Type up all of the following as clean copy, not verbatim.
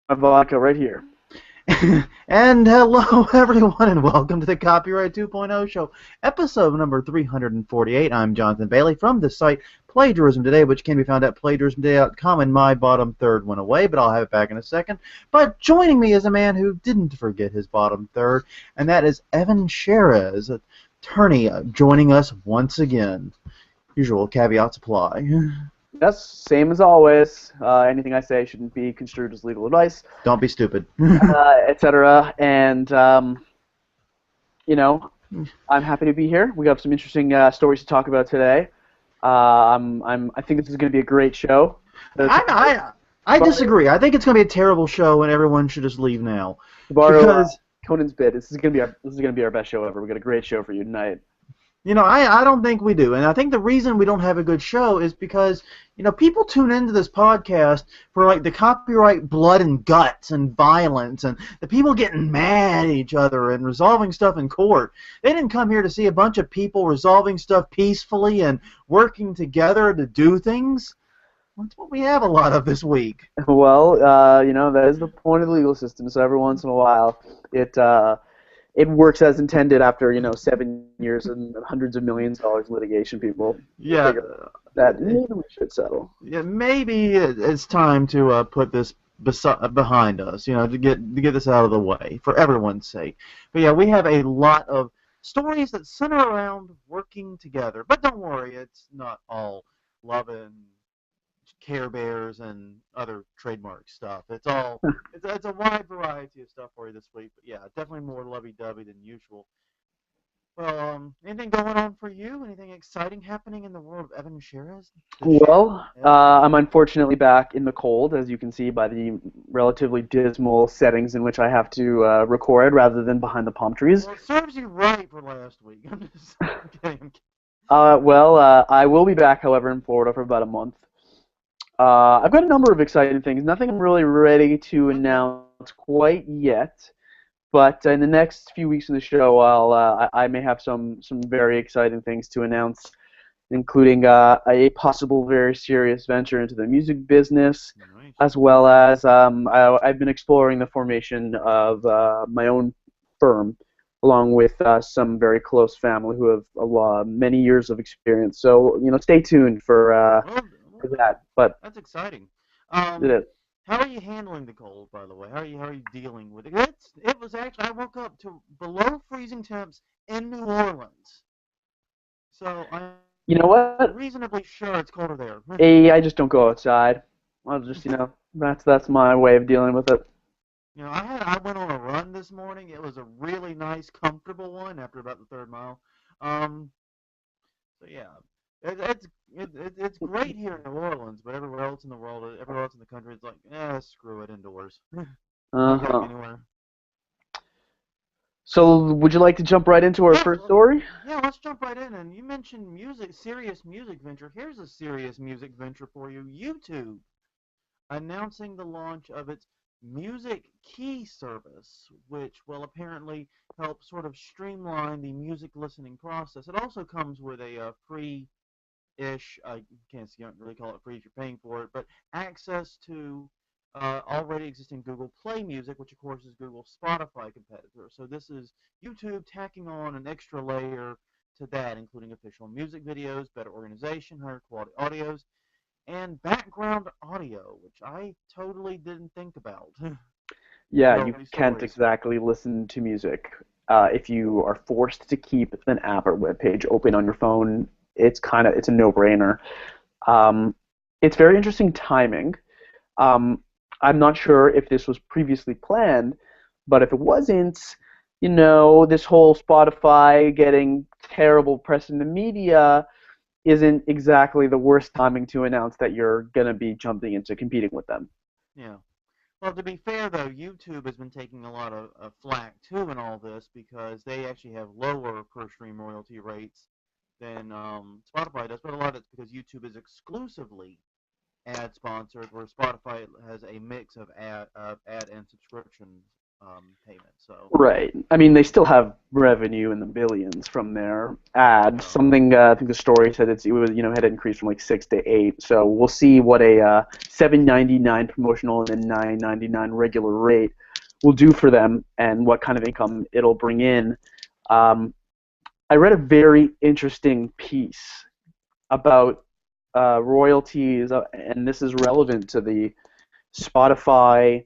My vodka right here. And hello, everyone, and welcome to the Copyright 2.0 show, episode number 348. I'm Jonathan Bailey from the site Plagiarism Today, which can be found at plagiarismtoday.com, and my bottom third went away, but I'll have it back in a second. But joining me is a man who didn't forget his bottom third, and that is Evan Sherez, attorney, joining us once again. Usual caveats apply. Yes, same as always. Anything I say shouldn't be construed as legal advice, Don't be stupid. etc. And you know, I'm happy to be here. We have some interesting stories to talk about today. I think this is going to be a great show. The, I, to I I disagree. I think it's going to be a terrible show, and everyone should just leave now. borrow Because Conan's bit, this is going to be our best show ever. We got a great show for you tonight. I don't think we do, and I think the reason we don't have a good show is because people tune into this podcast for like the copyright blood and guts and violence and the people getting mad at each other and resolving stuff in court. They didn't come here to see a bunch of people resolving stuff peacefully and working together to do things. That's what we have a lot of this week. Well, that is the point of the legal system. So every once in a while, it works as intended after 7 years and hundreds of millions of dollars in litigation. People Yeah, figure that maybe we should settle. yeah, maybe it's time to put this behind us, to get this out of the way for everyone's sake. But yeah, we have a lot of stories that center around working together. But don't worry, it's not all love and Care Bears and other trademark stuff. It's a wide variety of stuff for you this week. But yeah, definitely more lovey-dovey than usual. Well, anything going on for you? Anything exciting happening in the world of Evan Shearers to share? Well, I'm unfortunately back in the cold, as you can see by the relatively dismal settings in which I have to record rather than behind the palm trees. Well, it serves you right for last week. I'm kidding. I will be back, however, in Florida for about a month. I've got a number of exciting things. Nothing I'm really ready to announce quite yet, but in the next few weeks in the show, I may have some very exciting things to announce, including a possible very serious venture into the music business, Nice. as well as I've been exploring the formation of my own firm, along with some very close family who have many years of experience. So stay tuned Well, for that. But that's exciting. it Um, is. how are you handling the cold, by the way? How are you dealing with it? It was actually I woke up to below freezing temps in New Orleans, so I'm You know what? reasonably sure it's colder there. I just don't go outside. I'll just that's my way of dealing with it. I went on a run this morning. It was a really nice, comfortable one after about the third mile. Um, so yeah, it's great here in New Orleans, but everywhere else in the world, everywhere else in the country, it's like, screw it, indoors. Uh Not going huh. anywhere. So would you like to jump right into our Yeah, first story? yeah. Let's jump right in. And you mentioned music, serious music venture. Here's a serious music venture for you. YouTube announcing the launch of its Music Key service, which will apparently help sort of streamline the music listening process. It also comes with a free-ish, I can't really call it free if you're paying for it, but access to already existing Google Play Music, which of course is Google's Spotify competitor. So this is YouTube tacking on an extra layer to that, including official music videos, better organization, higher quality audios, and background audio, which I totally didn't think about Yeah, until you these can't stories. exactly listen to music if you are forced to keep an app or web page open on your phone. It's a no-brainer. Um, it's very interesting timing. Um, I'm not sure if this was previously planned, but if it wasn't, this whole Spotify getting terrible press in the media isn't exactly the worst timing to announce that you're going to be jumping into competing with them. Yeah. Well, to be fair, though, YouTube has been taking a lot of flack, too, in all this because they actually have lower per-stream royalty rates than Spotify does, but a lot of it's because YouTube is exclusively ad-sponsored, where Spotify has a mix of ad and subscription payment. So Right. I mean, they still have revenue in the billions from their ads. yeah, Something I think the story said it was had increased from like 6 to 8. So we'll see what a 7.99 promotional and then 9.99 regular rate will do for them, and what kind of income it'll bring in. Um, I read a very interesting piece about royalties, and this is relevant to the Spotify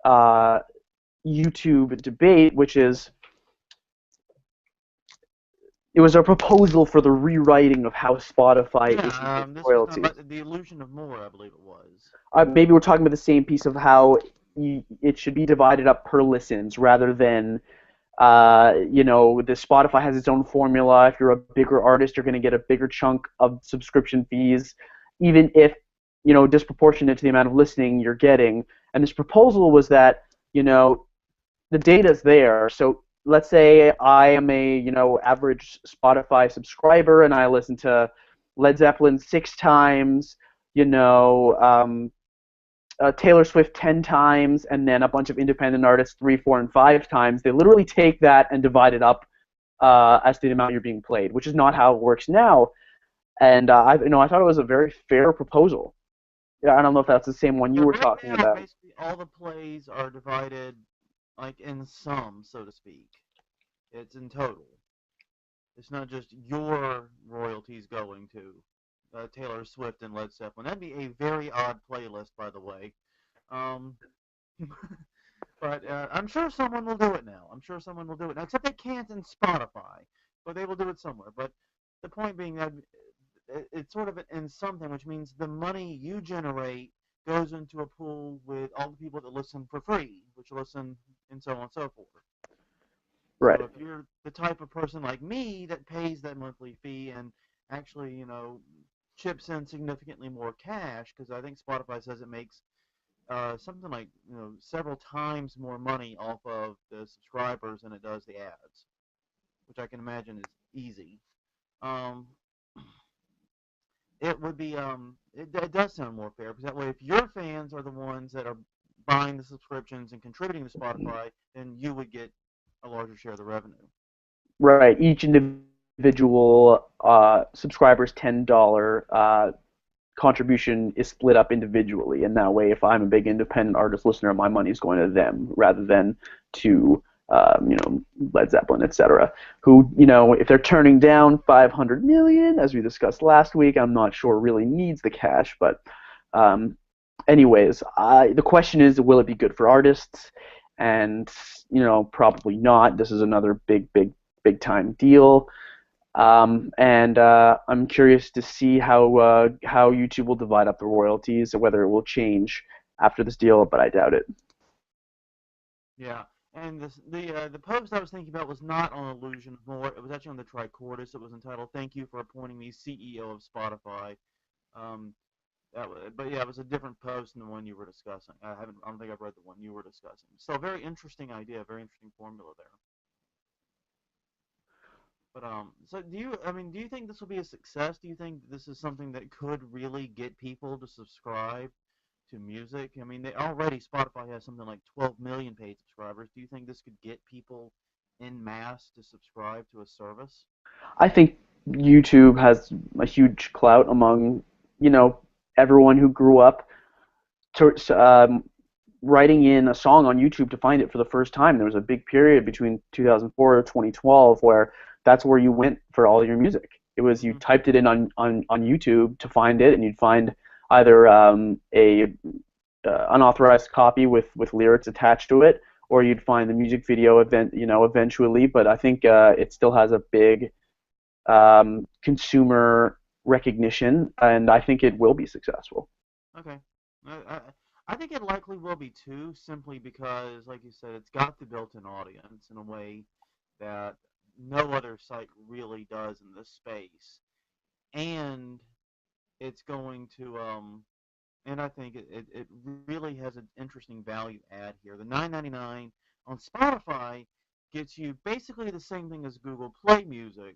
uh, YouTube debate, which is it was a proposal for the rewriting of how Spotify yeah. issues its This was talking royalties. about the illusion of more, I believe it was. Maybe we're talking about the same piece of how it should be divided up per listens rather than the Spotify has its own formula. If you're a bigger artist, you're going to get a bigger chunk of subscription fees, even if disproportionate to the amount of listening you're getting. And this proposal was that the data's there. So let's say I am a average Spotify subscriber and I listen to Led Zeppelin 6 times, Taylor Swift 10 times, and then a bunch of independent artists 3, 4, and 5 times. They literally take that and divide it up as to the amount you're being played, which is not how it works now. And I thought it was a very fair proposal. Yeah, I don't know if that's the same one you Yeah, were right talking now, about. basically all the plays are divided like in sum, so to speak. It's in total. It's not just your royalties going to Taylor Swift and Led Zeppelin. That'd be a very odd playlist, by the way. Um, but I'm sure someone will do it now. I'm sure someone will do it now, except they can't in Spotify, but they will do it somewhere. But the point being that it's sort of in something, which means the money you generate goes into a pool with all the people that listen for free, which listen and so on and so forth. So Right. if you're the type of person like me that pays that monthly fee and actually, chips in significantly more cash, because I think Spotify says it makes something like several times more money off of the subscribers than it does the ads, which I can imagine is easy. Um, it would be it does sound more fair because that way, if your fans are the ones that are buying the subscriptions and contributing to Spotify, then you would get a larger share of the revenue. Right. Each individual subscriber's $10 contribution is split up individually, and that way, if I'm a big independent artist listener, my money's going to them rather than to Led Zeppelin, etc. Who, if they're turning down 500 million, as we discussed last week, I'm not sure really needs the cash, but um, anyways, the question is, will it be good for artists? And probably not. This is another big time deal. And I'm curious to see how YouTube will divide up the royalties, or whether it will change after this deal, but I doubt it. Yeah, and the post I was thinking about was not on Illusion of More. It was actually on the Tricordis. It was entitled "Thank you for appointing me CEO of Spotify." Um, but yeah, it was a different post than the one you were discussing. I don't think I've read the one you were discussing. So very interesting idea, very interesting formula there. But so do you think this will be a success? Do you think this is something that could really get people to subscribe to music? I mean, Spotify has something like 12 million paid subscribers. Do you think this could get people in mass to subscribe to a service? I think YouTube has a huge clout among you know everyone who grew up writing in a song on YouTube to find it for the first time. There was a big period between 2004 and 2012 where that's where you went for all your music. It was you Hmm. typed it in on YouTube to find it, and you'd find either a unauthorized copy with lyrics attached to it, or you'd find the music video eventually. But I think it still has a big consumer recognition, and I think it will be successful. Okay. I, I, I think it likely will be too, simply because, like you said, it's got the built-in audience in a way that no other site really does in this space. And it's going to and I think it really has an interesting value add here. The 9.99 on Spotify gets you basically the same thing as Google Play Music,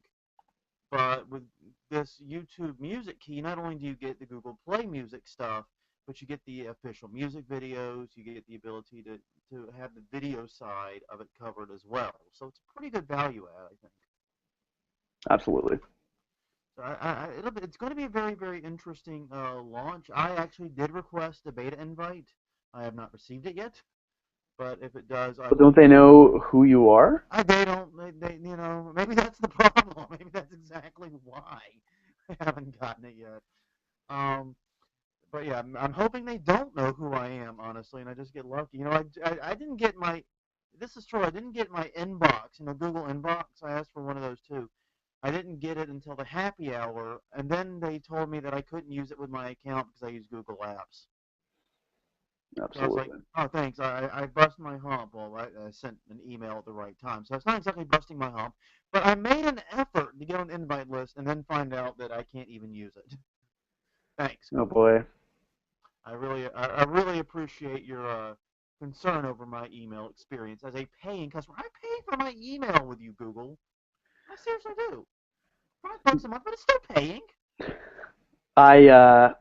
but with this YouTube Music key, not only do you get the Google Play Music stuff, but you get the official music videos. You get the ability to have the video side of it covered as well. So it's a pretty good value add, I think. Absolutely. So it's going to be a very, very interesting launch. I actually did request a beta invite. I have not received it yet, but if it does, I But will. don't they know who you are? They don't. Maybe that's the problem. Maybe that's exactly why I haven't gotten it yet. Um, but yeah, I'm hoping they don't know who I am, honestly, and I just get lucky. I didn't get my. This is true. I didn't get my inbox. Google inbox. I asked for one of those too. I didn't get it until the happy hour, and then they told me that I couldn't use it with my account because I use Google Apps. So I was like, Absolutely. oh, thanks. I busted my hump. Well, I sent an email at the right time. So it's not exactly busting my hump, but I made an effort to get on the invite list and then find out that I can't even use it. Thanks, Oh Google. boy. I really appreciate your concern over my email experience as a paying customer. I pay for my email with you, Google. I seriously do. $5 a month, but it's still paying. I uh,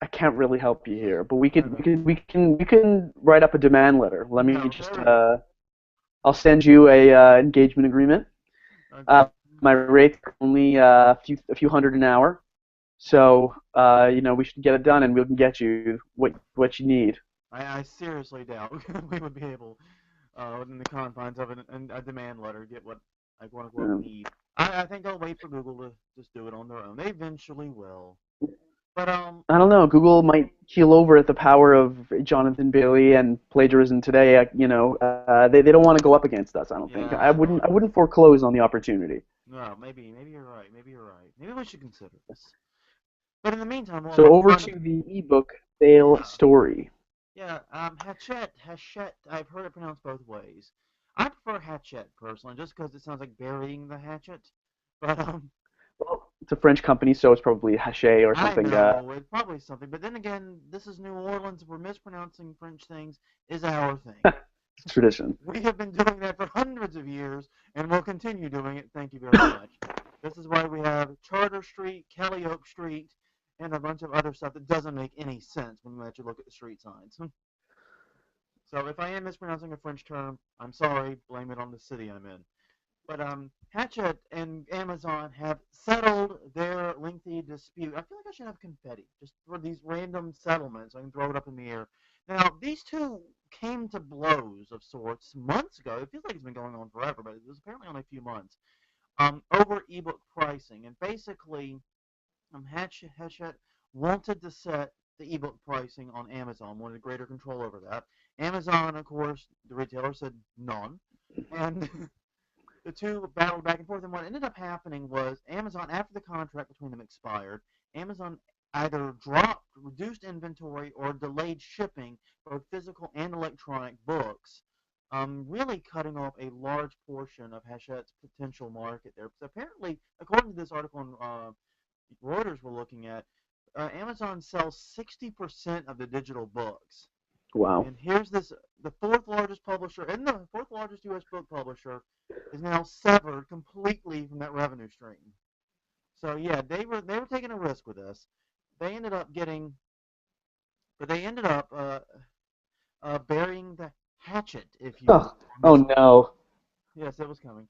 I can't really help you here, but Okay. we can write up a demand letter. Let me No, just there we go. I'll send you a engagement agreement. Uh, Okay. my rate's only a few hundred an hour, so we should get it done, and we can get you what you need. I seriously doubt we would be able, within the confines of a demand letter, get what I quote unquote Um, need. I think I'll wait for Google to just do it on their own. They eventually will. But I don't know. Google might keel over at the power of Jonathan Bailey and plagiarism today. They don't want to go up against us. I don't think. yeah, I wouldn't foreclose on the opportunity. no, maybe you're right. Maybe you're right. Maybe we should consider this. But in the meantime, while So we're over trying to, to the ebook sale yeah, story. yeah, Hachette. I've heard it pronounced both ways. I prefer Hachette personally, just because it sounds like burying the hatchet. But Well, it's a French company, so it's probably Hachette or I something. know it's probably something, but then again, this is New Orleans. We're mispronouncing French things is our thing. It's tradition. We have been doing that for hundreds of years, and we'll continue doing it. Thank you very much. This is why we have Charter Street, Kelly Oak Street, and a bunch of other stuff that doesn't make any sense when you actually look at the street signs. So if I am mispronouncing a French term, I'm sorry. Blame it on the city I'm in. But Hachette and Amazon have settled their lengthy dispute. I feel like I should have confetti just for these random settlements. I can throw it up in the air. Now, these two came to blows of sorts months ago. It feels like it's been going on forever, but it was apparently only a few months. Over ebook pricing, and basically, Hachette wanted to set the ebook pricing on Amazon, wanted greater control over that. Amazon, of course, the retailer said none, and the two battled back and forth. And what ended up happening was Amazon, after the contract between them expired, Amazon either dropped, reduced inventory, or delayed shipping both physical and electronic books, really cutting off a large portion of Hachette's potential market there. Because apparently, according to this article on Reuters we're looking at, Amazon sells 60% of the digital books. Wow. And here's this: the fourth largest publisher and the fourth largest U.S. book publisher is now severed completely from that revenue stream. So yeah, they were taking a risk with this. They ended up getting, but they ended up burying the hatchet, if you will, Oh, on oh this one. no. Yes, it was coming.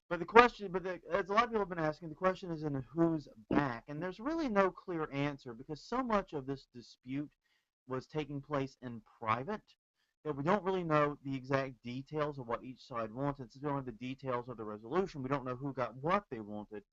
But as a lot of people have been asking, the question is in who's back, and there's really no clear answer because so much of this dispute was taking place in private that we don't really know the exact details of what each side wanted. Since we don't have the details of the resolution, we don't know who got what they wanted.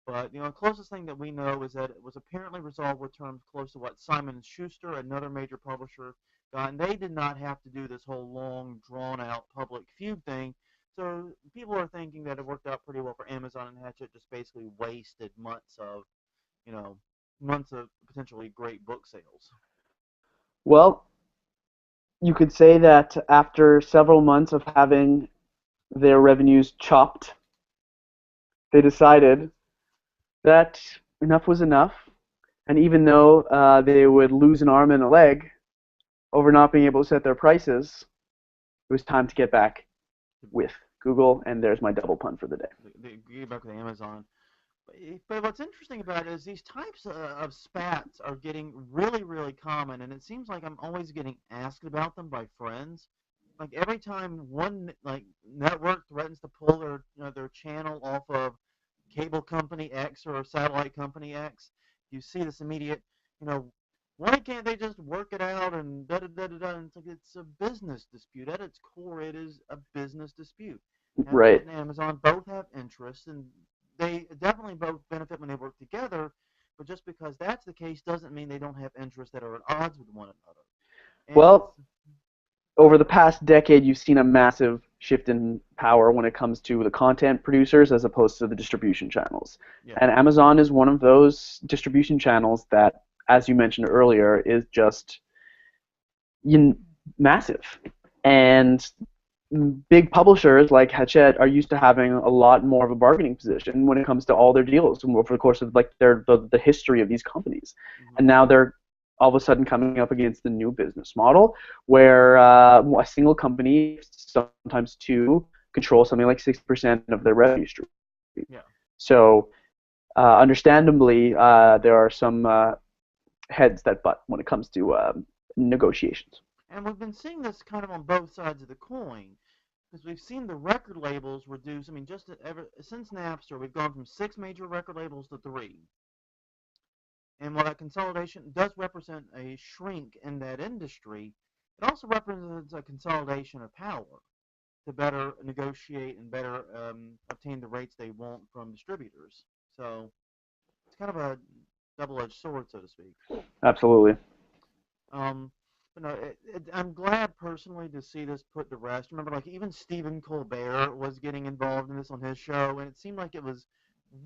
But the closest thing that we know is that it was apparently resolved with terms close to what Simon and Schuster, another major publisher, got, and they did not have to do this whole long, drawn-out public feud thing. So people are thinking that it worked out pretty well for Amazon, and Hachette just basically wasted you know, months of potentially great book sales. Well, you could say that after several months of having their revenues chopped, they decided that enough was enough. And even though they would lose an arm and a leg over not being able to set their prices, it was time to get back with Google. And there's my double pun for the day. Get back to Amazon. But what's interesting about it is these types of spats are getting really, really common, and it seems like I'm always getting asked about them by friends. Like every time one like network threatens to pull their channel off of cable company X or satellite company X, you see this immediate, you know, why can't they just work it out and da da da da da? And it's like it's a business dispute. At its core, it is a business dispute. Snapchat Right. and Amazon both have interests, and they definitely both benefit when they work together. But just because that's the case doesn't mean they don't have interests that are at odds with one another. And it's Well, over the past decade, you've seen a massive shift in power when it comes to the content producers as opposed to the distribution channels. yeah, And Amazon is one of those distribution channels that, as you mentioned earlier, is just you massive. And big publishers like Hachette are used to having a lot more of a bargaining position when it comes to all their deals over the course of like the history of these companies. hmm And now they're all of a sudden coming up against the new business model where a single company, sometimes two, control something like 60% of their revenue stream. yeah. So understandably, there are some heads that butt when it comes to negotiations. And we've been seeing this kind of on both sides of the coin because we've seen the record labels reduce. I mean, just ever since Napster, we've gone from six major record labels to three. And while that consolidation does represent a shrink in that industry, it also represents a consolidation of power to better negotiate and better obtain the rates they want from distributors. So it's kind of a double-edged sword, so to speak. Absolutely. Um, but no, I'm glad personally to see this put to rest. Remember, like even Stephen Colbert was getting involved in this on his show, and it seemed like it was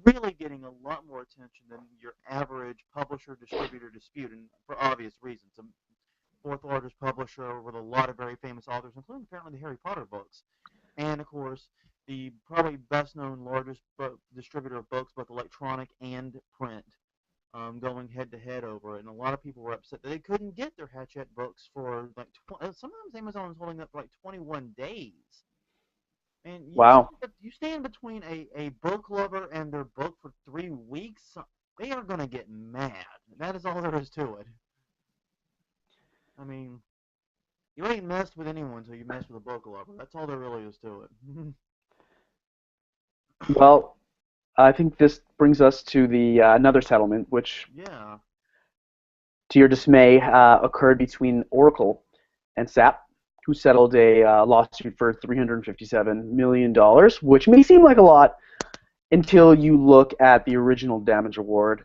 really getting a lot more attention than your average publisher distributor dispute, and for obvious reasons. The fourth largest publisher with a lot of very famous authors, including apparently the Harry Potter books, and of course the probably best known largest distributor of books, both electronic and print, going head to head over it, and a lot of people were upset that they couldn't get their Hachette books for like sometimes Amazon was holding up for like 21 days. And Wow. you stand between a book lover and their book for 3 weeks, they are gonna get mad. That is all there is to it. I mean, you ain't messed with anyone until you mess with a book lover. That's all there really is to it. Well, I think this brings us to the another settlement, which, yeah, to your dismay, occurred between Oracle and SAP, who settled a lawsuit for $357 million, which may seem like a lot until you look at the original damage award,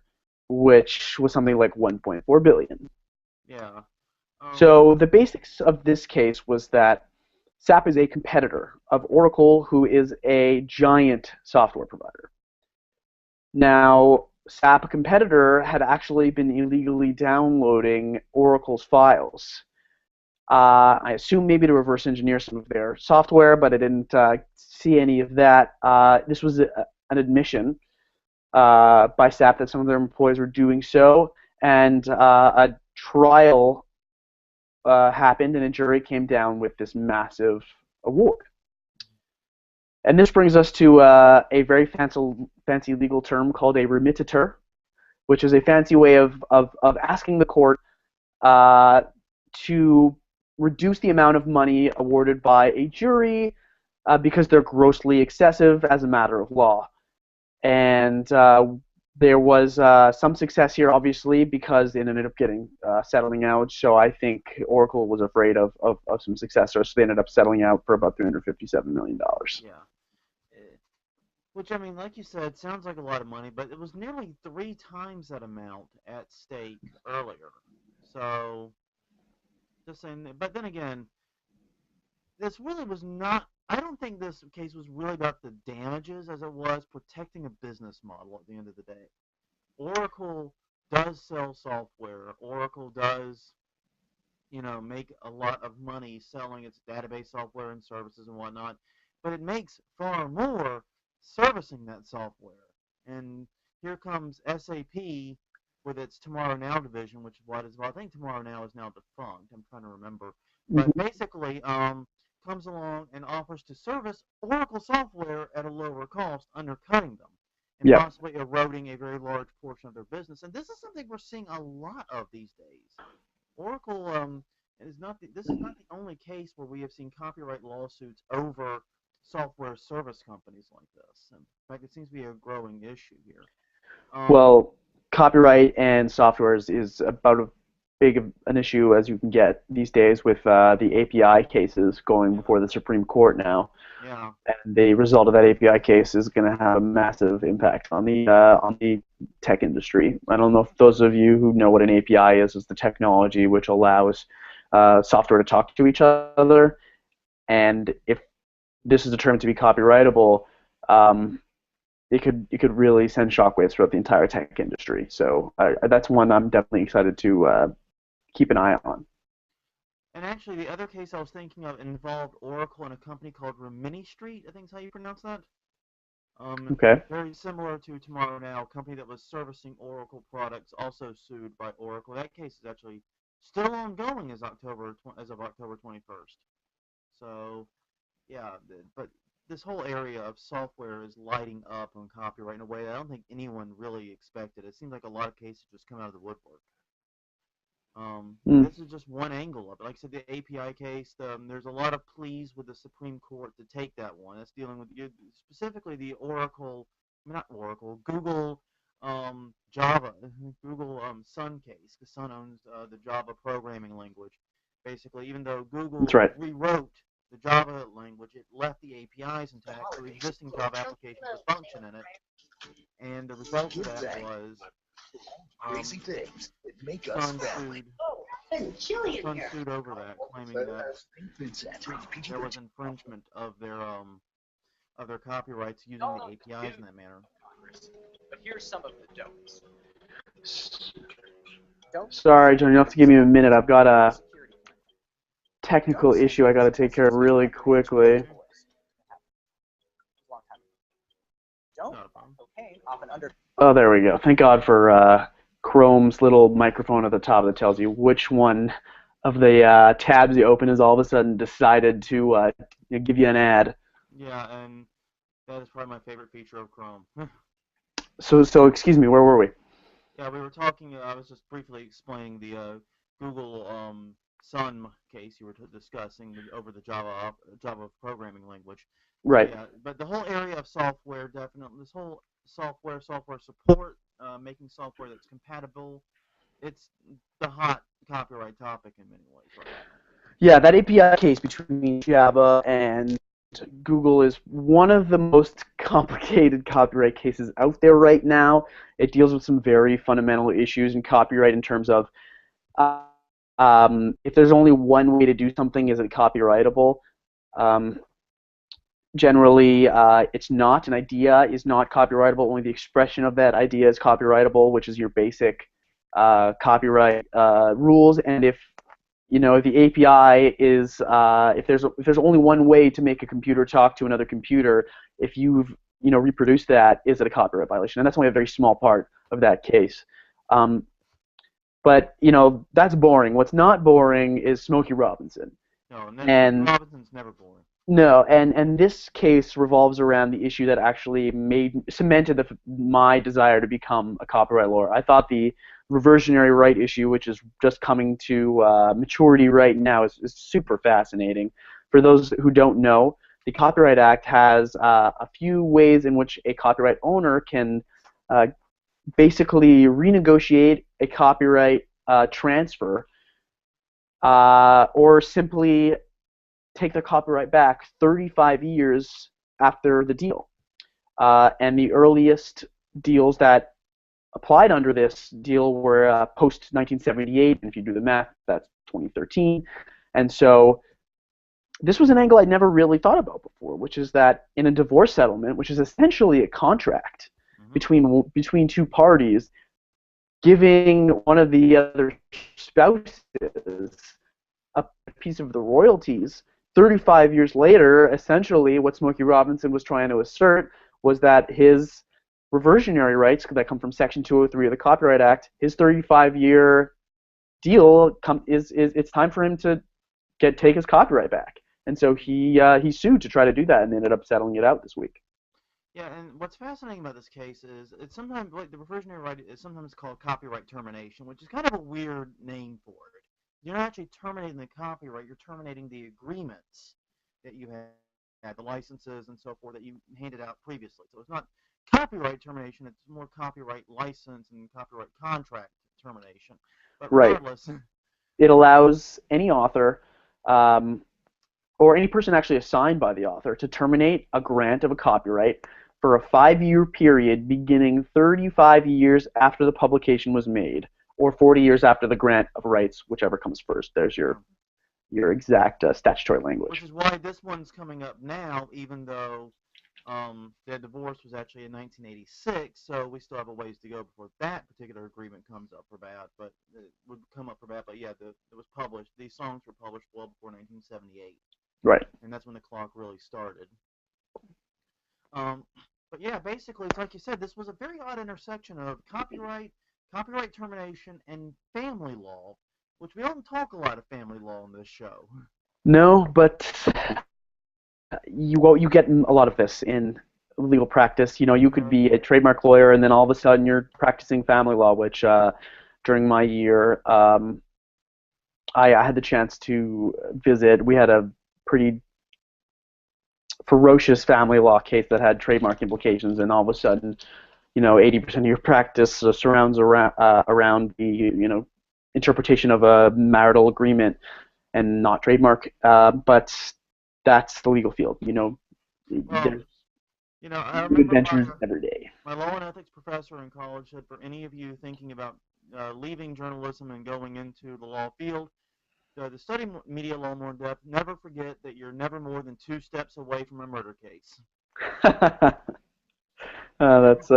which was something like 1.4 billion. yeah. So the basics of this case was that SAP is a competitor of Oracle, who is a giant software provider. Now, SAP competitor had actually been illegally downloading Oracle's files. I assume maybe to reverse engineer some of their software, but I didn't see any of that. This was an admission by SAP that some of their employees were doing so, and a trial happened, and a jury came down with this massive award. And this brings us to a very fancy legal term called a remittitor, which is a fancy way of asking the court to reduce the amount of money awarded by a jury because they're grossly excessive as a matter of law. And there was some success here, obviously, because it ended up getting settling out. So I think Oracle was afraid of some success, so they ended up settling out for about $357 million. Yeah. Which, I mean, like you said, sounds like a lot of money, but it was nearly three times that amount at stake earlier. So, just saying, but then again, this really was not, I don't think this case was really about the damages as it was protecting a business model at the end of the day. Oracle does sell software. Oracle does, make a lot of money selling its database software and services and whatnot, but it makes far more servicing that software. And here comes SAP with its Tomorrow Now division, which is what is, well, I think Tomorrow Now is now defunct. I'm trying to remember, but Mm-hmm. basically, comes along and offers to service Oracle software at a lower cost, undercutting them. and Yeah. possibly eroding a very large portion of their business. And this is something we're seeing a lot of these days. Oracle this is not the only case where we have seen copyright lawsuits over software service companies like this. In fact, it seems to be a growing issue here. Well, copyright and software is about as big of an issue as you can get these days with the API cases going before the Supreme Court now. Yeah. And the result of that API case is going to have a massive impact on the tech industry. I don't know if those of you who know what an API is the technology which allows software to talk to each other. And if this is determined to be copyrightable, it could really send shockwaves throughout the entire tech industry. So that's one I'm definitely excited to keep an eye on. And actually, the other case I was thinking of involved Oracle and a company called Rimini Street. I think is how you pronounce that. Okay. Very similar to Tomorrow Now, a company that was servicing Oracle products, also sued by Oracle. That case is actually still ongoing as of October 21st. So, yeah, but this whole area of software is lighting up on copyright in a way that I don't think anyone really expected. It seems like a lot of cases just come out of the woodwork. This is just one angle of it. Like I said, the API case, there's a lot of pleas with the Supreme Court to take that one. That's dealing with specifically the Google Java, Google Sun case. The Sun owns the Java programming language. Basically, even though Google That's right. rewrote the Java language, it left the APIs intact, so existing Java applications would function in it. And the result of that was crazy things that make us Sun sued over that, claiming that there was infringement of their copyrights using the APIs in that manner. But here's some of the don'ts. Sorry, John, you have to give me a minute. I've got a technical issue I got to take care of really quickly. Oh, there we go. Thank God for Chrome's little microphone at the top that tells you which one of the tabs you open has all of a sudden decided to give you an ad. Yeah, and that is probably my favorite feature of Chrome. So excuse me, where were we? Yeah, we were talking. I was just briefly explaining the Google Sun case you were discussing over the Java programming language. Right. Yeah, but the whole area of software, definitely, this whole software support, making software that's compatible, it's the hot copyright topic in many ways right now. Yeah, that API case between Java and Google is one of the most complicated copyright cases out there right now. It deals with some very fundamental issues in copyright in terms of if there's only one way to do something, is it copyrightable? Generally, it's not. An idea is not copyrightable. Only the expression of that idea is copyrightable, which is your basic copyright rules. And if the API is if there's only one way to make a computer talk to another computer, if you've reproduced that, is it a copyright violation? And that's only a very small part of that case. But that's boring. What's not boring is Smokey Robinson. No, and Robinson's never boring. No, and this case revolves around the issue that actually cemented my desire to become a copyright lawyer. I thought the reversionary right issue, which is just coming to maturity right now, is super fascinating. For those who don't know, the Copyright Act has a few ways in which a copyright owner can basically renegotiate a copyright transfer or simply take their copyright back 35 years after the deal. And the earliest deals that applied under this deal were post-1978, and if you do the math, that's 2013. And so this was an angle I'd never really thought about before, which is that in a divorce settlement, which is essentially a contract between two parties, giving one of the other spouses a piece of the royalties, 35 years later, essentially what Smokey Robinson was trying to assert was that his reversionary rights that come from Section 203 of the Copyright Act, his 35-year deal it's time for him to take his copyright back. And so he sued to try to do that and ended up settling it out this week. Yeah, and what's fascinating about this case is it's sometimes like the reversionary right is sometimes called copyright termination, which is kind of a weird name for it. You're not actually terminating the copyright; you're terminating the agreements that you had, the licenses and so forth that you handed out previously. So it's not copyright termination; it's more copyright license and copyright contract termination. But Right. regardless, It allows any author, um, or any person actually assigned by the author, to terminate a grant of a copyright for a 5-year period beginning 35 years after the publication was made, or 40 years after the grant of rights, whichever comes first. There's your exact statutory which language. is why this one's coming up now, even though their divorce was actually in 1986, so we still have a ways to go before that particular agreement comes up for bat. But it would come up for bat. But yeah, it was published. These songs were published well before 1978, Right. and that's when the clock really started. Um, but yeah, basically, it's like you said, this was a very odd intersection of copyright termination, and family law, which we don't talk a lot of family law on this show. No, but you get a lot of this in legal practice. You know, you could Yeah. be a trademark lawyer, and then all of a sudden you're practicing family law, which during my year, I had the chance to visit. We had a pretty ferocious family law case that had trademark implications, and all of a sudden, 80% of your practice surrounds around the interpretation of a marital agreement and not trademark. But that's the legal field. Well, There's I new remember adventures every day. my law and ethics professor in college said for any of you thinking about leaving journalism and going into the law field, to study media law more in depth, never forget that you're never more than 2 steps away from a murder case. That's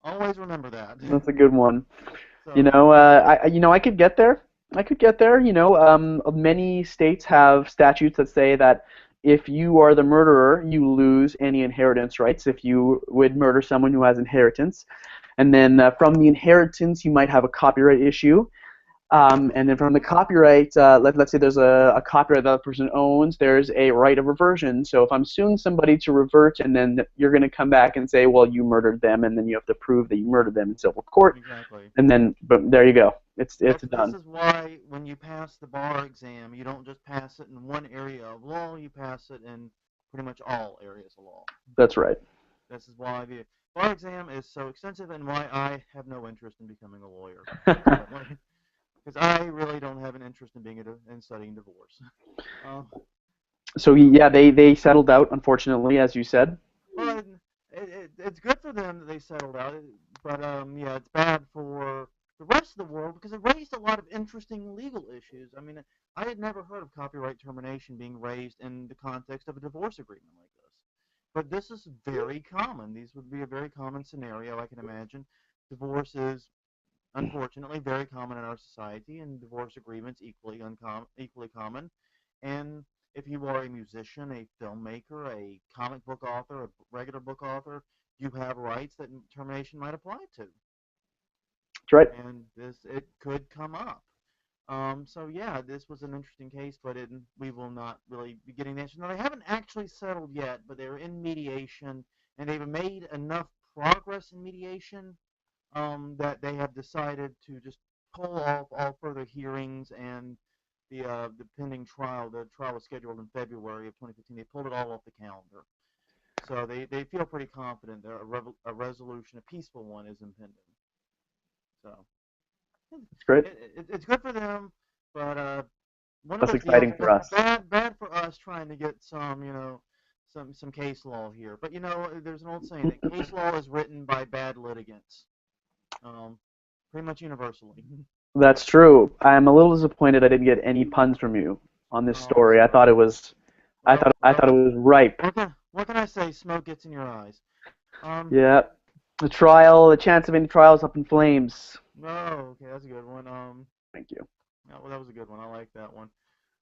Always remember that. that's a good one. So, I could get there. I could get there. Many states have statutes that say that if you are the murderer, you lose any inheritance rights if you would murder someone who has inheritance. And then from the inheritance, you might have a copyright issue. And then from the copyright, let's say there's a copyright that the person owns, there's a right of reversion. So if I'm suing somebody to revert, and then you're going to come back and say, well, you murdered them, and then you have to prove that you murdered them in civil court, exactly. and then, but there you go. It's done. This is why when you pass the bar exam, you don't just pass it in one area of law, you pass it in pretty much all areas of law. That's right. This is why the bar exam is so extensive and why I have no interest in becoming a lawyer. Because I really don't have an interest in studying divorce. So yeah, they settled out, unfortunately, as you said. Well, it's good for them that they settled out, but yeah, it's bad for the rest of the world because it raised a lot of interesting legal issues. I mean, I had never heard of copyright termination being raised in the context of a divorce agreement like this. But this is very common. These would be a very common scenario, I can imagine. Divorce is unfortunately very common in our society, and divorce agreements equally common. And if you are a musician, a filmmaker, a comic book author, a regular book author, you have rights that termination might apply to. That's right. And it could come up. So yeah, this was an interesting case, but we will not really be getting the answer. Now, they haven't actually settled yet, but they're in mediation, and they've made enough progress in mediation that they have decided to just pull off all further hearings and the pending trial. The trial was scheduled in February of 2015. They pulled it all off the calendar. So they feel pretty confident that a resolution, a peaceful one, is impending. So It's great. it's good for them, but one of That's those exciting deals, for us. bad for us trying to get some case law here. But there's an old saying that case law is written by bad litigants, pretty much universally. That's true. I'm a little disappointed I didn't get any puns from you on this story. I thought it was, I thought it was ripe. What can I say? Smoke gets in your eyes. Yeah. The chance of any trial is up in flames. Oh, okay, that's a good one. Thank you. Yeah, well, that was a good one. I like that one.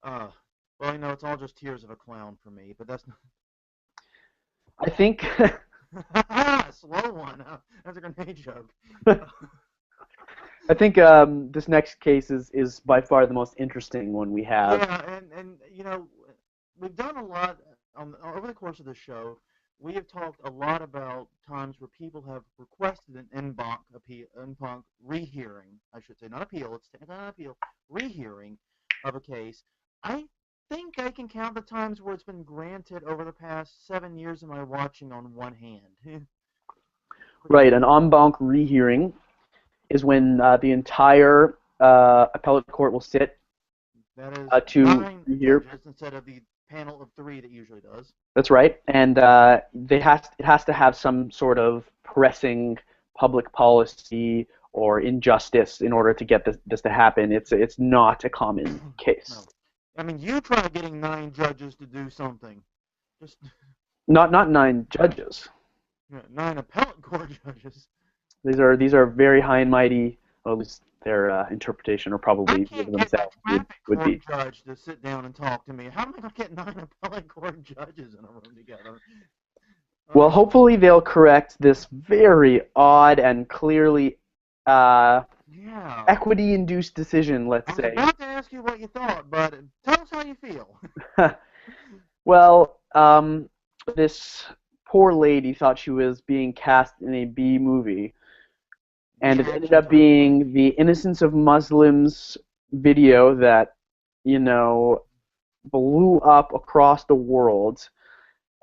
Well, it's all just tears of a clown for me, but that's not. I think. Slow one. That's a grenade joke. I think this next case is by far the most interesting one we have. Yeah, and we've done a lot over the course of the show. we have talked a lot about times where people have requested an en banc rehearing, I should say, not appeal, it's technically not appeal, rehearing of a case. I think I can count the times where it's been granted over the past 7 years of my watching on one hand. Right, an en banc rehearing is when the entire appellate court will sit That is to 9 rehear. judges instead of the panel of 3 that usually does. That's right, and it has to have some sort of pressing public policy or injustice in order to get this to happen. It's not a common case. No. I mean, you try getting 9 judges to do something. Just Not 9 judges. 9 appellate court judges. These are very high and mighty. Well, at least their interpretation, or I probably can't get a themselves, traffic would court be. judge to sit down and talk to me. How am I going to get 9 appellate court judges in a room together? Well, hopefully they'll correct this very odd and clearly Yeah. equity-induced decision, let's I was say. about to ask you what you thought, but tell us how you feel. Well, this poor lady thought she was being cast in a B movie, and it ended up being the Innocence of Muslims video that, blew up across the world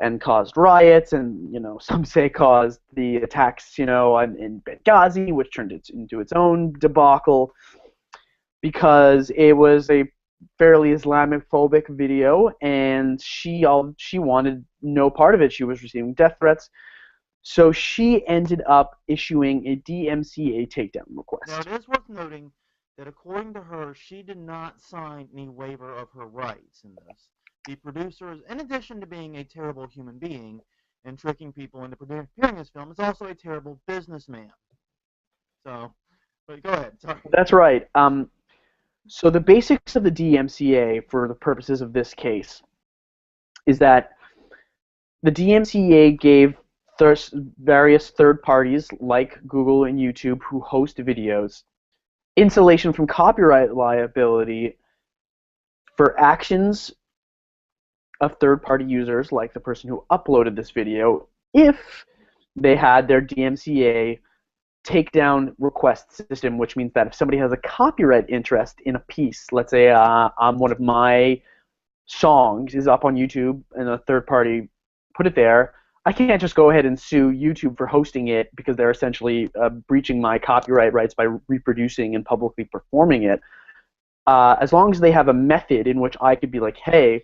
and caused riots, and, some say caused the attacks, in Benghazi, which turned it into its own debacle, because it was a fairly Islamophobic video, and she wanted no part of it. She was receiving death threats, so she ended up issuing a DMCA takedown request. Now, it is worth noting that according to her, she did not sign any waiver of her rights in this. The producers, in addition to being a terrible human being and tricking people into preparing this film, is also a terrible businessman. So, but go ahead, sorry. That's right. So the basics of the DMCA, for the purposes of this case, is that the DMCA gave various third parties, like Google and YouTube, who host videos, insulation from copyright liability for actions of third-party users, like the person who uploaded this video, if they had their DMCA takedown request system, which means that if somebody has a copyright interest in a piece, let's say one of my songs is up on YouTube and a third party put it there, I can't just go ahead and sue YouTube for hosting it because they're essentially breaching my copyright rights by reproducing and publicly performing it. As long as they have a method in which I could be like, hey,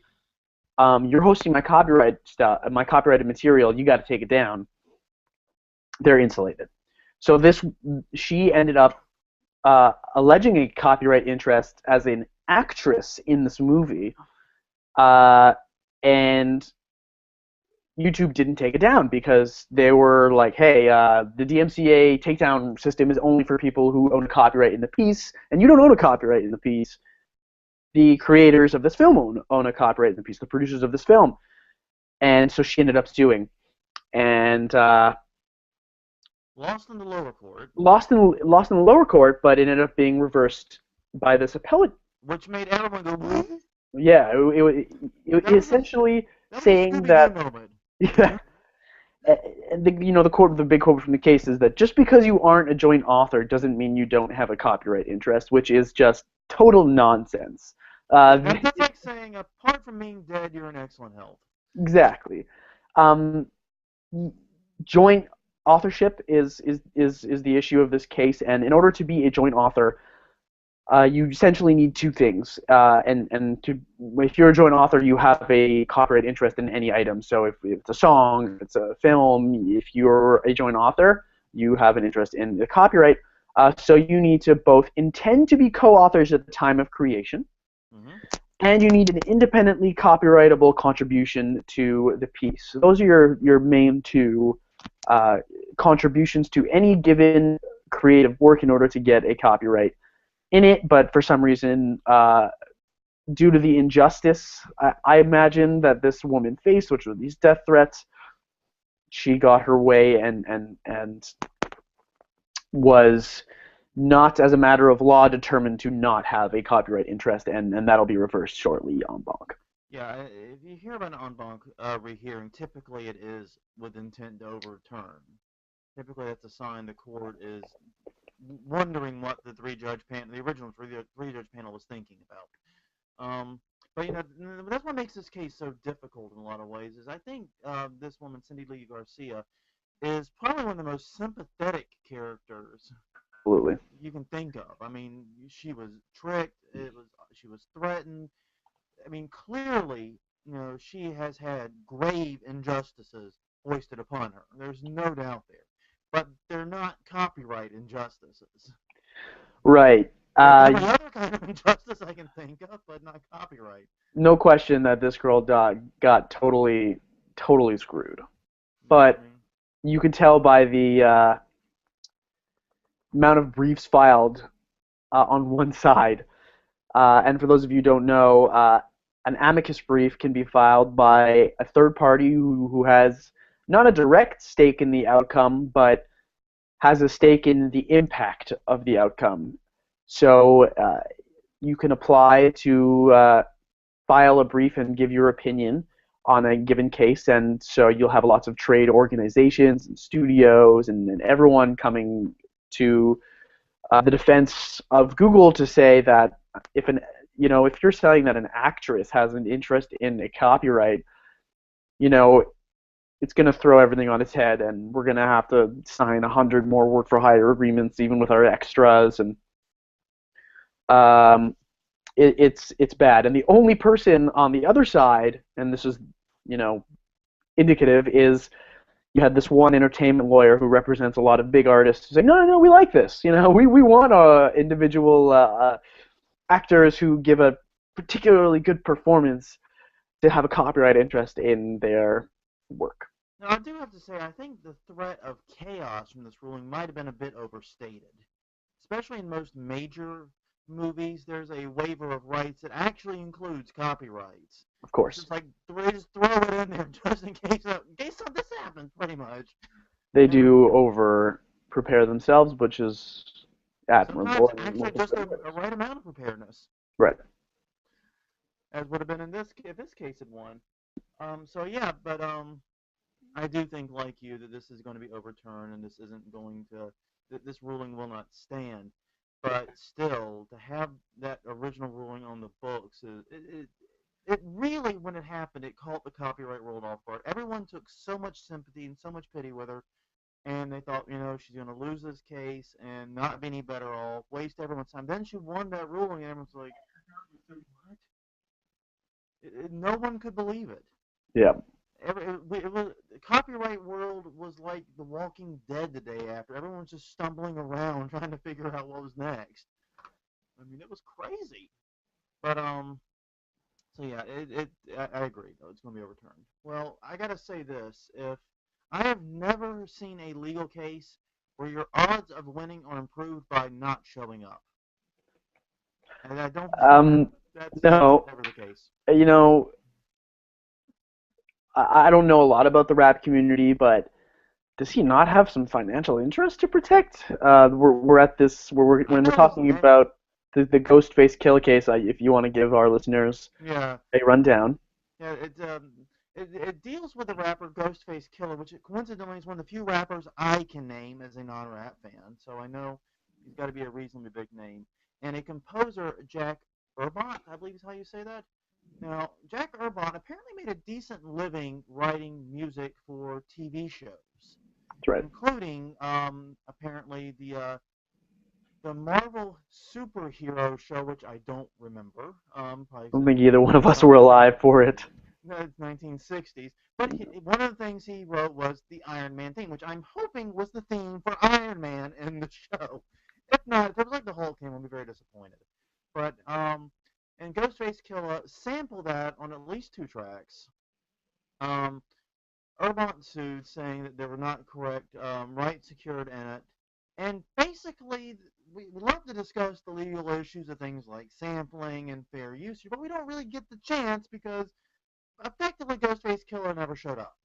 you're hosting my copyright stuff, my copyrighted material, you got to take it down, they're insulated. So she ended up alleging a copyright interest as an actress in this movie, and YouTube didn't take it down because they were like, hey, the DMCA takedown system is only for people who own a copyright in the piece, and you don't own a copyright in the piece. The creators of this film own a copyright in the piece, the producers of this film. And so she ended up suing. And lost in the lower court. Lost in the lower court, but it ended up being reversed by this appellate. Which made everyone go, what? Yeah, it essentially saying that. Yeah. And the big quote from the case is that just because you aren't a joint author doesn't mean you don't have a copyright interest, which is just total nonsense. That's like saying, apart from being dead, you're in excellent health. Exactly. Joint authorship is the issue of this case, and in order to be a joint author, you essentially need two things. If you're a joint author, you have a copyright interest in any item. So if it's a song, if it's a film, if you're a joint author, you have an interest in the copyright. So you need to both intend to be co-authors at the time of creation, and you need an independently copyrightable contribution to the piece. So those are your main two contributions to any given creative work in order to get a copyright in it. But for some reason, due to the injustice I imagine that this woman faced, which were these death threats, she got her way and was not, as a matter of law, determined to not have a copyright interest, and that'll be reversed shortly en banc. Yeah, if you hear about an en banc rehearing, typically it is with intent to overturn. Typically, that's a sign the court is wondering what the the original three-judge panel was thinking about. But that's what makes this case so difficult in a lot of ways. Is I think this woman, Cindy Lee Garcia, is probably one of the most sympathetic characters Absolutely. you can think of. I mean, she was tricked. She was threatened. I mean, clearly, she has had grave injustices foisted upon her. There's no doubt there. But they're not copyright injustices. Right. There's every other kind of injustice I can think of, but not copyright. No question that this girl got totally screwed. But you can tell by the amount of briefs filed on one side. And for those of you who don't know, an amicus brief can be filed by a third party who has not a direct stake in the outcome, but has a stake in the impact of the outcome. So you can apply to file a brief and give your opinion on a given case, and so you'll have lots of trade organizations and studios and everyone coming to the defense of Google to say that if you're saying that an actress has an interest in a copyright, it's going to throw everything on its head, and we're going to have to sign 100 more work for hire agreements, even with our extras, and it's bad. And the only person on the other side, and this is indicative, is you had this one entertainment lawyer who represents a lot of big artists who say, no, we like this. We want individual actors who give a particularly good performance to have a copyright interest in their work. Now, I do have to say, I think the threat of chaos from this ruling might have been a bit overstated. Especially in most major movies, there's a waiver of rights that actually includes copyrights. Of course. It's like they just throw it in there just in case this happens, pretty much. They do over prepare themselves, which is admirable. Sometimes actually just a right amount of preparedness. Right. As would have been in this case had won. So yeah, but I do think, like you, that this is going to be overturned, and this isn't going to. This ruling will not stand. But still, to have that original ruling on the books, it really, when it happened, it caught the copyright world off guard. Everyone took so much sympathy and so much pity with her, and they thought, she's going to lose this case and not be any better off, waste everyone's time. Then she won that ruling, and everyone's like, what? No one could believe it. Yeah. The copyright world was like The Walking Dead the day after. Everyone was just stumbling around trying to figure out what was next. I mean, it was crazy. But so yeah, I agree though. It's going to be overturned. Well, I gotta say this: if I have never seen a legal case where your odds of winning are improved by not showing up, and I don't. That's never the case. I don't know a lot about the rap community, but does he not have some financial interest to protect? We're at this when we're talking about the Ghostface Killah case. If you want to give our listeners a rundown. Yeah, it deals with the rapper Ghostface Killah, which coincidentally is one of the few rappers I can name as a non-rap fan. So I know he's got to be a reasonably big name. And a composer, Jack Urbach, I believe is how you say that. Now, Jack Urbach apparently made a decent living writing music for TV shows. That's right. Including, apparently, the Marvel superhero show, which I don't remember. I don't think either one of us were alive for it. No, it's 1960s. But one of the things he wrote was the Iron Man theme, which I'm hoping was the theme for Iron Man in the show. If not, if it was like the Hulk theme, I'll be very disappointed. But, and Ghostface Killah sampled that on at least 2 tracks. Urbach sued, saying that there were not correct rights secured in it. And basically, we love to discuss the legal issues of things like sampling and fair use, but we don't really get the chance because effectively Ghostface Killah never showed up.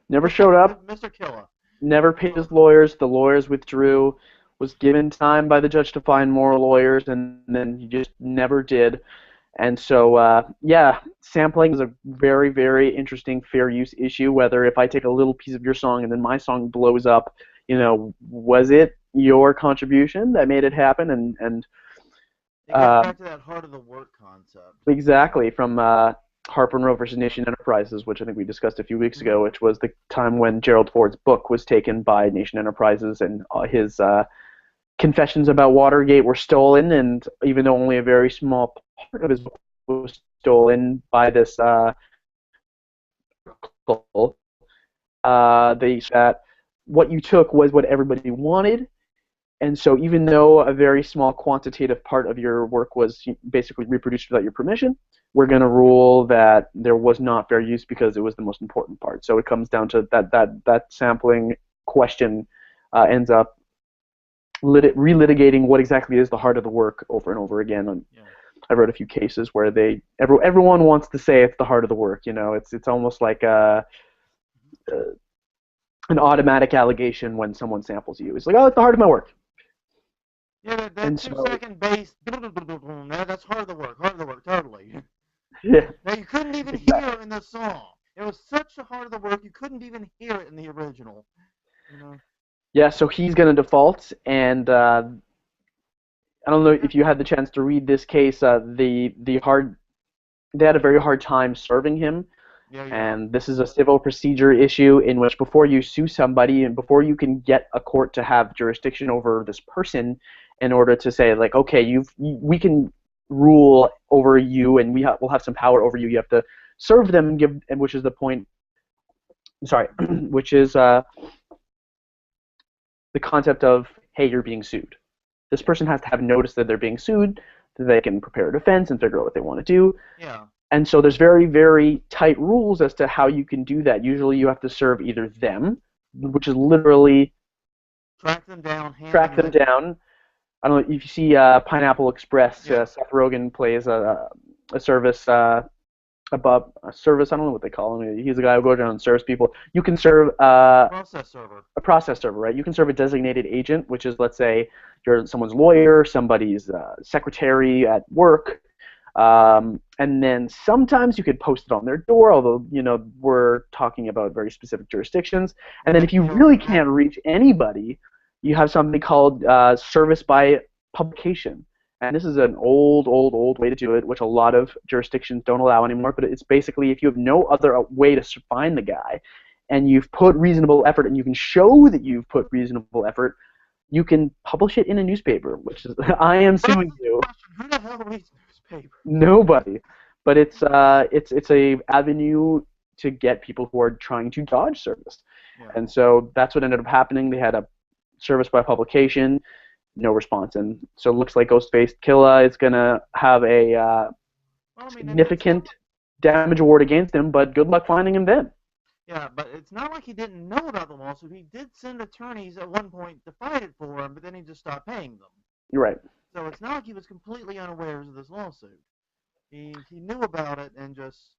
Never showed up. Mr. Killah. Never paid his lawyers. The lawyers withdrew. Was given time by the judge to find more lawyers, and then he just never did. And so, yeah, sampling is a very, very interesting fair use issue. Whether if I take a little piece of your song and then my song blows up, was it your contribution that made it happen? And It gets back to that heart of the work concept. exactly, from Harper and Row versus Nation Enterprises, which I think we discussed a few weeks ago, which was the time when Gerald Ford's book was taken by Nation Enterprises, and his confessions about Watergate were stolen, and even though only a very small part of his book was stolen by this they that what you took was what everybody wanted, and so even though a very small quantitative part of your work was basically reproduced without your permission, we're going to rule that there was not fair use because it was the most important part. So it comes down to that sampling question ends up relitigating what exactly is the heart of the work over and over again. And I wrote a few cases where everyone wants to say it's the heart of the work. It's almost like an automatic allegation when someone samples you. It's like, oh, it's the heart of my work. Yeah, that 2-second bass, that's heart of the work, totally. Yeah. Now, you couldn't even hear it in the song. It was such a heart of the work, you couldn't even hear it in the original. Yeah, so he's going to default, and I don't know if you had the chance to read this case. They had a very hard time serving him, and this is a civil procedure issue in which before you sue somebody and before you can get a court to have jurisdiction over this person, in order to say like, okay, we can rule over you and we'll have some power over you. You have to serve them, which is the point. Sorry, which is the concept of, hey, you're being sued. This person has to have notice that they're being sued, so they can prepare a defense and figure out what they want to do. Yeah. And so there's very, very tight rules as to how you can do that. Usually you have to serve either them, which is literally track them down. I don't know if you see Pineapple Express. Seth Rogen plays a service above a service. I don't know what they call him. He's the guy who goes around and serves people. You can serve process server. A process server, right? You can serve a designated agent, which is, let's say, you're someone's lawyer, somebody's secretary at work, and then sometimes you could post it on their door. Although we're talking about very specific jurisdictions. And then if you really can't reach anybody, you have something called service by publication. And this is an old way to do it, which a lot of jurisdictions don't allow anymore. But it's basically if you have no other way to find the guy, and you've put reasonable effort, and you can show that you've put reasonable effort, you can publish it in a newspaper, which is I am suing you. Who the hell reads newspaper? Nobody. But it's a avenue to get people who are trying to dodge service. Yeah. And so that's what ended up happening. They had a service by publication, no response, and so it looks like Ghostface Killah is going to have a significant damage award against him, but good luck finding him then. Yeah, but it's not like he didn't know about the lawsuit. He did send attorneys at one point to fight it for him, but then he just stopped paying them. You're right. So it's not like he was completely unaware of this lawsuit. He knew about it and just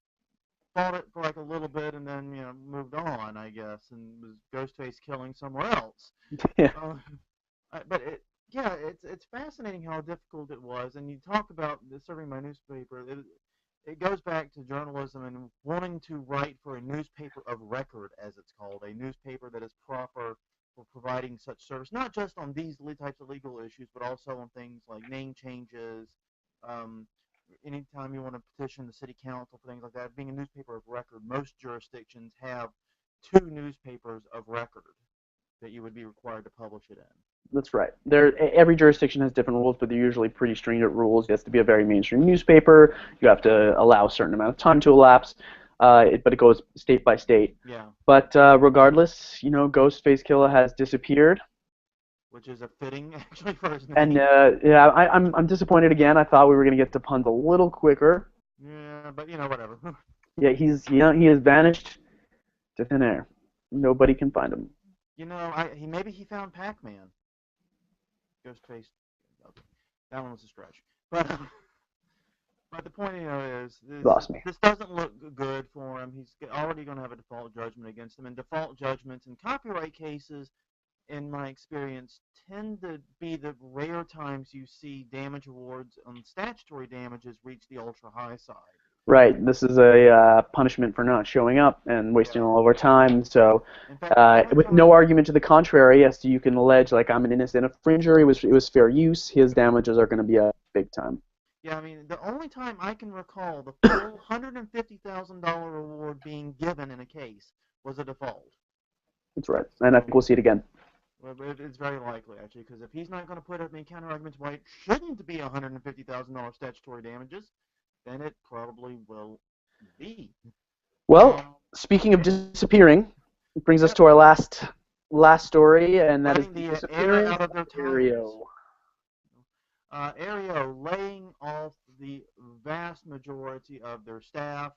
fought it for like a little bit and then moved on, I guess, and was Ghostface killing somewhere else. Yeah. But it's fascinating how difficult it was. And you talk about serving my newspaper. It goes back to journalism and wanting to write for a newspaper of record, as it's called, a newspaper that is proper for providing such service, not just on these types of legal issues, but also on things like name changes. Anytime you want to petition the city council for things like that, being a newspaper of record, most jurisdictions have 2 newspapers of record that you would be required to publish it in. That's right. Every jurisdiction has different rules, but they're usually pretty stringent rules. It has to be a very mainstream newspaper. You have to allow a certain amount of time to elapse, but it goes state by state. Yeah. But regardless, Ghostface Killah has disappeared. Which is a fitting, actually, for his name. And yeah, I'm disappointed again. I thought we were going to get to puns a little quicker. Yeah, but whatever. Yeah, he has vanished to thin air. Nobody can find him. Maybe he found Pac-Man. Ghostface. That one was a stretch. But the point is, this doesn't look good for him. He's already going to have a default judgment against him, and default judgments in copyright cases in my experience, tend to be the rare times you see damage awards on statutory damages reach the ultra high side. Right. This is a punishment for not showing up and wasting all of our time. So, In fact, the only with time, no argument to the contrary, yes, you can allege like I'm an innocent infringer. It was fair use. His damages are going to be a big time. yeah, I mean, the only time I can recall the full $150,000 award being given in a case was a default. That's right. And I think we'll see it again. Well, it's very likely, actually, because if he's not going to put up any counter-arguments why it shouldn't be $150,000 statutory damages, then it probably will be. Well, speaking of disappearing, it brings us to our last story, and that is Letting the the air disappearance out of their of tires. Aereo. Aereo laying off the vast majority of their staff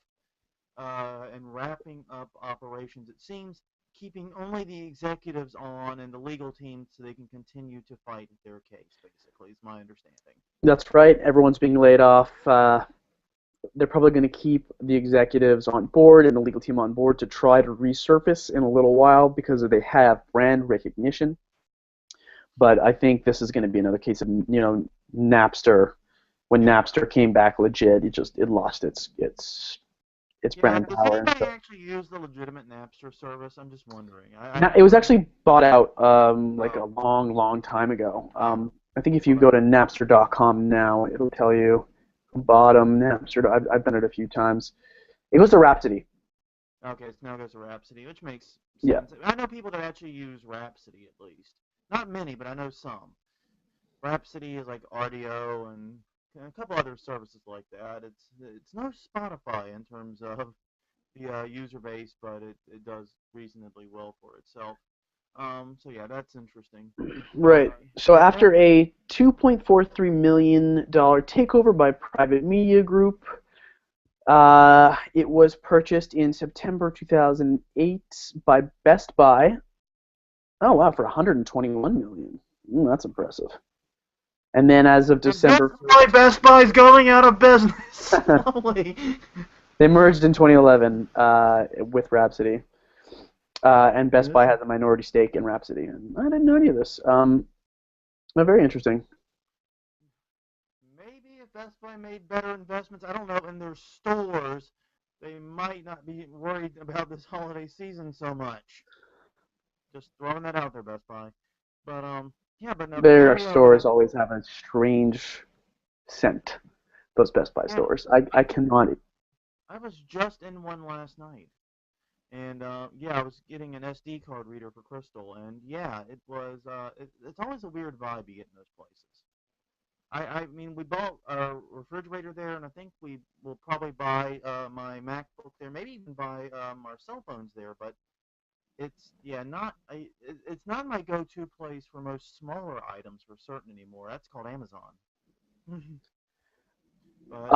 and wrapping up operations. It seems keeping only the executives on and the legal team so they can continue to fight their case, basically, is my understanding. That's right. Everyone's being laid off. They're probably going to keep the executives on board and the legal team on board to try to resurface in a little while because they have brand recognition. But I think this is going to be another case of, Napster. When Napster came back legit, it lost its brand Does power. anybody actually use the legitimate Napster service? I'm just wondering. It was actually bought out like a long time ago. I think if you go to Napster.com now, it'll tell you bottom Napster. I've done it a few times. It goes to Rhapsody. Okay, so now there's a Rhapsody, which makes sense. Yeah. I know people that actually use Rhapsody at least. Not many, but I know some. Rhapsody is like RDO and a couple other services like that. It's no Spotify in terms of the user base, but it does reasonably well for itself. So yeah, that's interesting. Right. So after a $2.43 million takeover by Private Media Group, it was purchased in September 2008 by Best Buy. Oh wow, for $121 million. That's impressive. And then as of December, Best Buy's going out of business slowly. They merged in 2011 with Rhapsody, and Best Buy has a minority stake in Rhapsody. And I didn't know any of this. Very interesting. Maybe if Best Buy made better investments, I don't know, in their stores, they might not be worried about this holiday season so much. Just throwing that out there, Best Buy. But yeah, but no. Their stores always have a strange scent. Those Best Buy stores. I cannot. I was just in one last night, and yeah, I was getting an SD card reader for Crystal, and yeah, it was. It's always a weird vibe you get in those places. I mean, we bought a refrigerator there, and I think we will probably buy my MacBook there, maybe even buy our cell phones there, but it's it's not my go-to place for most smaller items for certain anymore. That's called Amazon.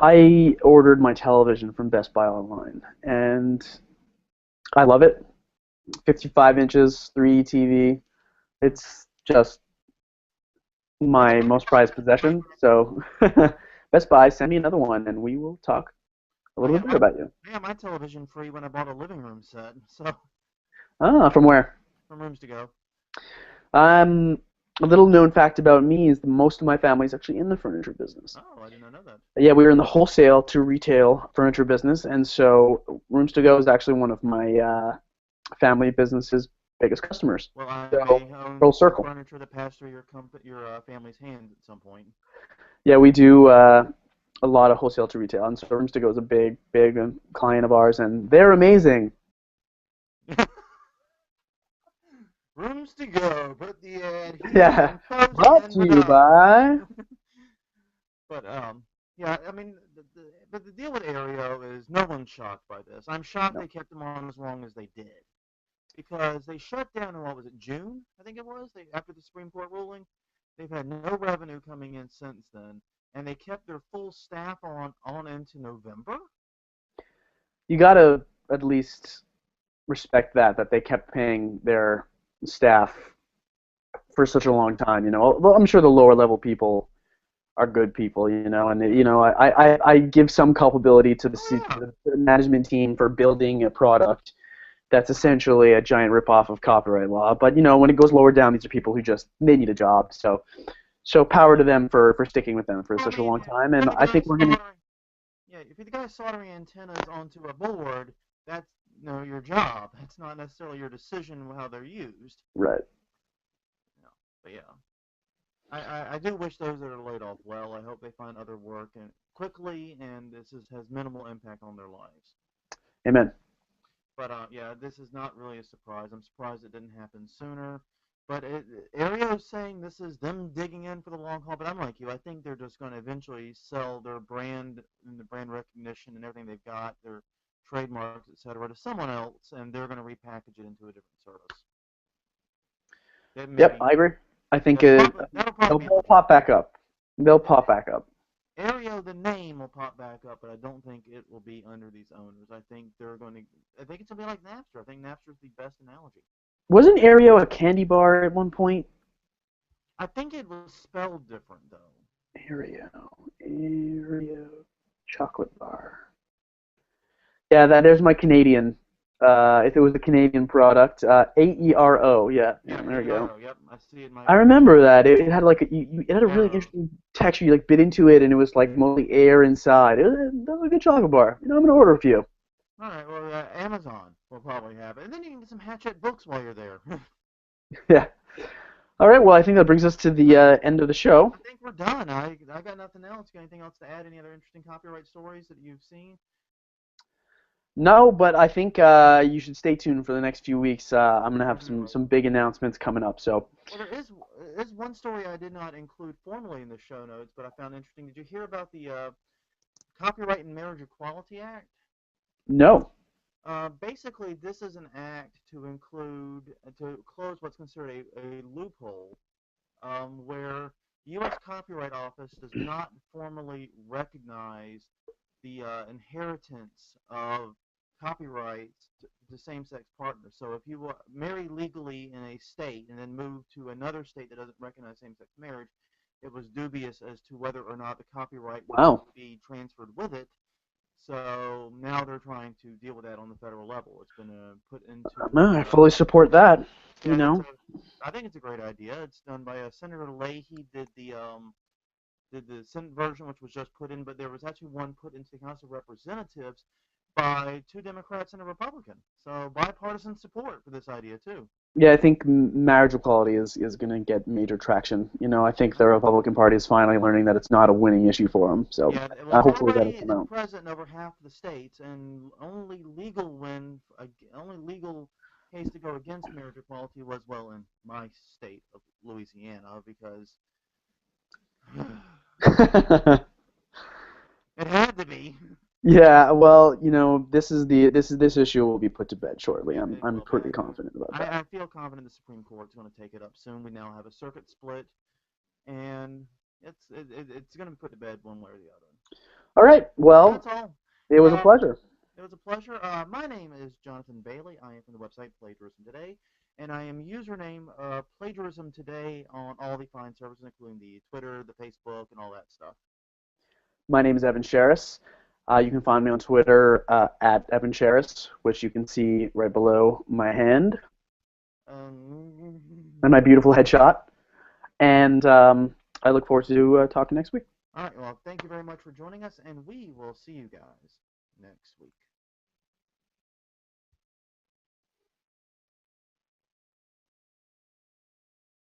I ordered my television from Best Buy online, and I love it. 55 inches, 3 TV. It's just my most prized possession. So Best Buy, send me another one, and we will talk a little bit more about you. Yeah, my television free when I bought a living room set. So. From where? From Rooms to Go. A little known fact about me is that most of my family is actually in the furniture business. Oh, I did not know that. Yeah, we were in the wholesale to retail furniture business, and so Rooms to Go is actually one of my family business's biggest customers. Well, I own full circle. Furniture that passed through your family's hands at some point. Yeah, we do a lot of wholesale to retail, and so Rooms to Go is a big client of ours, and they're amazing. Rooms to Go, put the ad here. Yeah, brought to you by. But yeah, I mean, but the deal with Aereo is no one's shocked by this. I'm shocked they kept them on as long as they did, because they shut down in what was it, June? I think it was. After the Supreme Court ruling, they've had no revenue coming in since then, and they kept their full staff on into November. You gotta at least respect that they kept paying their staff for such a long time, Although I'm sure the lower level people are good people, and I give some culpability to the management team for building a product that's essentially a giant ripoff of copyright law. But when it goes lower down, these are people who they need a job. So power to them for sticking with them for I such a mean, long time. And if the I think guy's we're gonna. soldering- Yeah, if the guy's soldering antennas onto a board, that's your job. That's not necessarily your decision how they're used. Right. But yeah, I do wish those that are laid off well. I hope they find other work and quickly, and has minimal impact on their lives. Amen. But yeah, this is not really a surprise. I'm surprised it didn't happen sooner. But Aereo's saying this is them digging in for the long haul. But I'm like you. I think they're just going to eventually sell their brand and the brand recognition and everything they've got, their trademarks, etc., to someone else, and they're going to repackage it into a different service. Yep, I agree. I think that'll they'll probably pop back up. They'll pop back up. Aereo, the name will pop back up, but I don't think it will be under these owners. I think it's going to be like Napster. I think Napster's the best analogy. Wasn't Aereo a candy bar at one point? I think it was spelled different, though. Aereo chocolate bar. Yeah, there's my Canadian. If it was a Canadian product, Aero. Yeah, there we go. Yep, I see it in my. I remember that. It had like it had a really Aero. interesting texture. You like bit into it, and it was like mostly air inside. That was a good chocolate bar. I'm gonna order a few. All right, well, Amazon will probably have it, and then you can get some Hatchet books while you're there. Yeah. All right. Well, I think that brings us to the end of the show. I think we're done. I got nothing else. Got anything else to add? Any other interesting copyright stories that you've seen? No, but I think you should stay tuned for the next few weeks. I'm gonna have some big announcements coming up. So. Well, there is one story I did not include formally in the show notes, but I found interesting. Did you hear about the Copyright and Marriage Equality Act? No. Basically, this is an act to close what's considered a loophole where U.S. Copyright Office does not formally recognize the inheritance of copyrights to same-sex partners. So if you marry legally in a state and then move to another state that doesn't recognize same-sex marriage, it was dubious as to whether or not the copyright would be transferred with it. So now they're trying to deal with that on the federal level. It's been put into. I fully support that. Yeah, I think it's a great idea. It's done by Senator Leahy. Did the Senate version, which was just put in, but there was actually one put into the House of Representatives by 2 Democrats and a Republican. So bipartisan support for this idea too. Yeah, I think marriage equality is going to get major traction. I think the Republican Party is finally learning that it's not a winning issue for them. So yeah, well, hopefully that'll come out. Present in over half the states, and only legal case to go against marriage equality was, well, in my state of Louisiana, because it had to be. Yeah, well, this issue will be put to bed shortly. I'm pretty confident about that. I feel confident the Supreme Court's going to take it up soon. We now have a circuit split, and it's going to be put to bed one way or the other. All right. Well, that's all. It was a pleasure. It was a pleasure. My name is Jonathan Bailey. I am from the website Plagiarism Today, and I am username Plagiarism Today on all the fine services, including the Twitter, the Facebook, and all that stuff. My name is Evan Sherris. You can find me on Twitter at Evan Sherris, which you can see right below my hand and my beautiful headshot. And I look forward to talking next week. All right. Well, thank you very much for joining us, and we will see you guys next week.